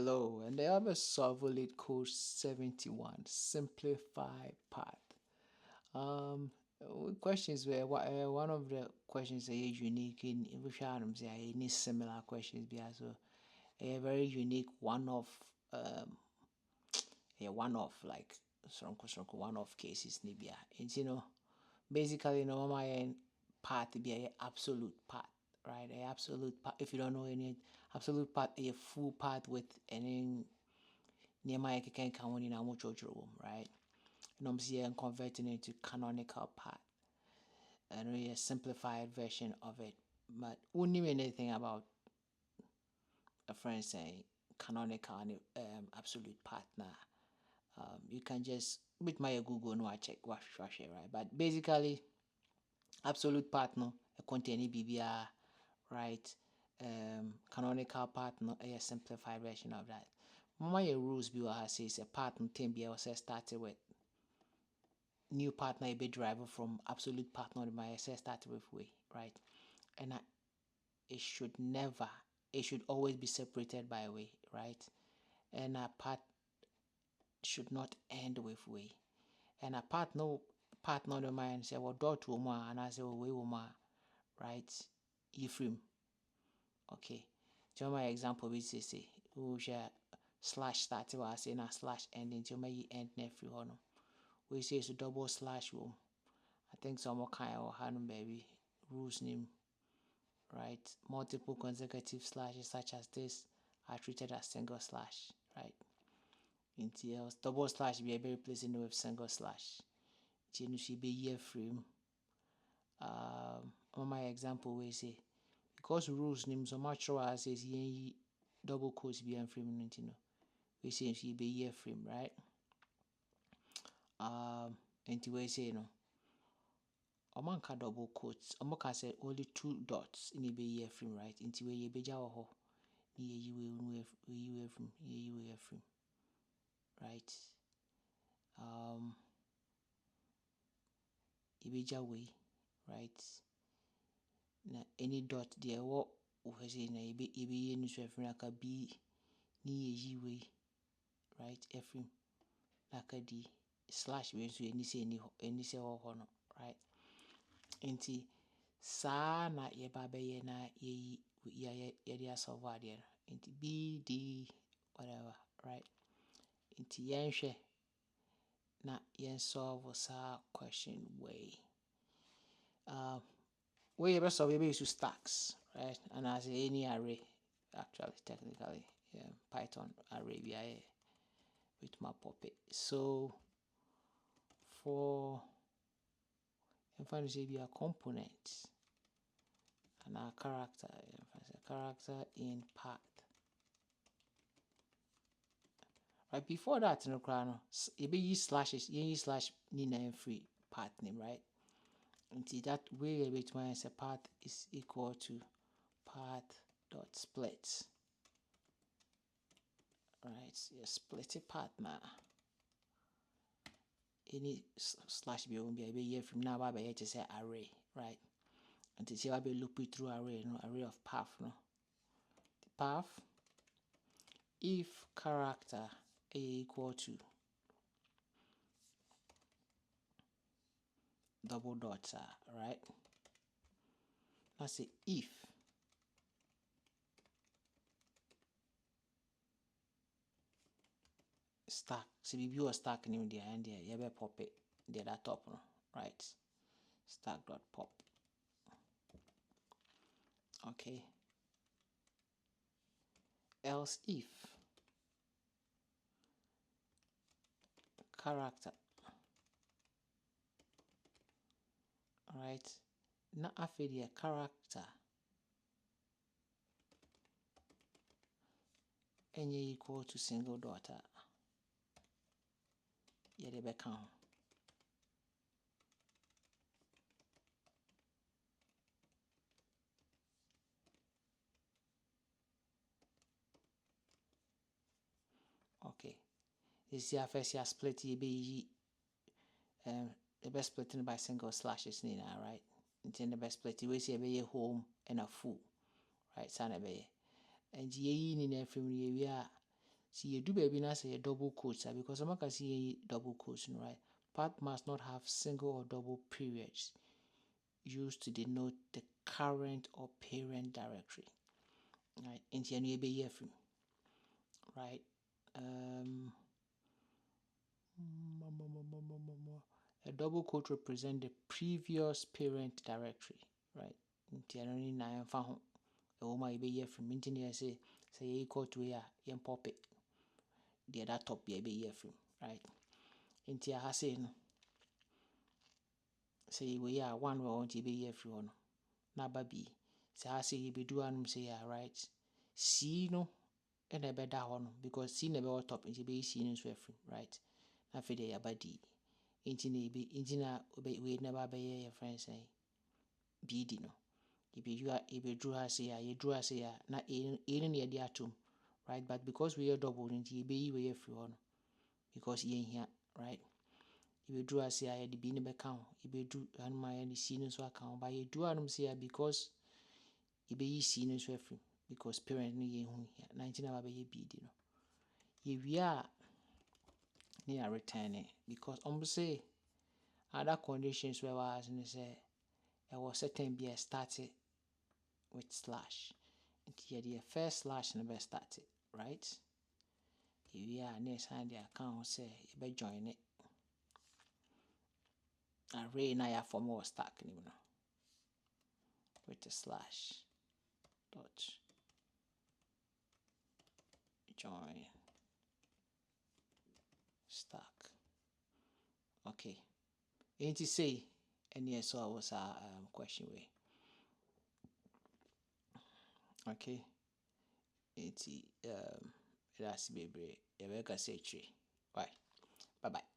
Hello, and I have a solve Leetcode 71 simplify path. Questions were one of the questions are unique in which items there any similar questions because a very unique one-off like one-off cases nibia. And basically my path be a absolute path, right? A absolute path. If you don't know any absolute path, a full path with any nearby can count in our church room, right? And I'm here converting it to canonical path and a simplified version of it. But who knew anything about a friend saying canonical and absolute path now? You can just with my Google no I check what right. But basically absolute path no a contain BBR, right? Canonical path no a simplified version of that. My rules be what says a path no ten be also started with new partner be driver from absolute partner my SS started with way, right? And it should never, it should always be separated by way, right? And a part should not end with way. And a partner no mind say well dot woman and I say well way woman, right? Ephraim. Okay. So my example we say who share slash started was saying a slash ending to my end nephew honor. We say it's a double slash room. I think some more kind of hand baby rules name, right? Multiple consecutive slashes such as this are treated as single slash, right? Until double slash be a very replacing with single slash. You should be year frame. On my example we say because rules name so much as says ye double quotes be and frame we say she be year frame, right? And we say Omanka double quotes. Omanka said only 2 dots in a year frame, right? Into a beja ho. You frame, right? Ibeja way, right? Na any dot there what we say na ibe ye news frame naka B ni way, right? Frame naka D slash we so any say ho no, right? Inti sa na ye baba ye na ye dia solve there inti B D whatever, right? Inti yenhwe na yen solve sa question way. We rest of use to stacks, right? And as any array, actually technically, yeah, Python array BIA with my puppet. So for if I say be a component and a character in path. Right before that, no crown, it be use slashes, you use slash nina free path name, right? Until that way which means a path is equal to path dot split. Right, so you split a path now. Any slash be won't be here from now by to say array, right? And to see I be looping through array, no array of path, no. The path if character a equal to double dots, right? Now say if stack, so we view a stack name there and there, you have pop it there that top, no? Right? Stack dot pop. Okay. Else if character, right? Now after the character and you equal to single dot, yeah, they become. Okay. This here first year split be the best splitting by single slashes nina, right? Then the best split we see be home and a full, right? Sana be and ye nina from ye See, you do baby now say a double quotes because some can see double quotes, right? Path must not have single or double periods used to denote the current or parent directory, right? Into any be right? A double quote represent the previous parent directory, right? Into any nine found. Oh my be from engineer say equal to a yen pop it. The other top be from, right? Into a say no. Say we are one we want to be here free on. Na baby. Say I say you be do anum say ya right. C no and a better one because C never top into be C no free, right? Na for the abadi. Intina be intina we never be your friends say BD no. If you drew her say ya, you drew her say ya, na in the idea too, right? But because we are double into be we free on because you ain't here, right? You do as I the bean account, you do and my any seniors account, but you do say because you be seniors free because parent ni ye here 19 hour be bid no. If we are near returning because say other conditions where was and say I was certain be started with slash. Here the first slash never started, right? If we are next hand the account say you be join it. Array na ya form was stack you know. With a slash dot join stack. Okay. Ain't you say and yes, so I was a question way. Okay. Ain't that's baby. You say tree. Bye. Bye bye.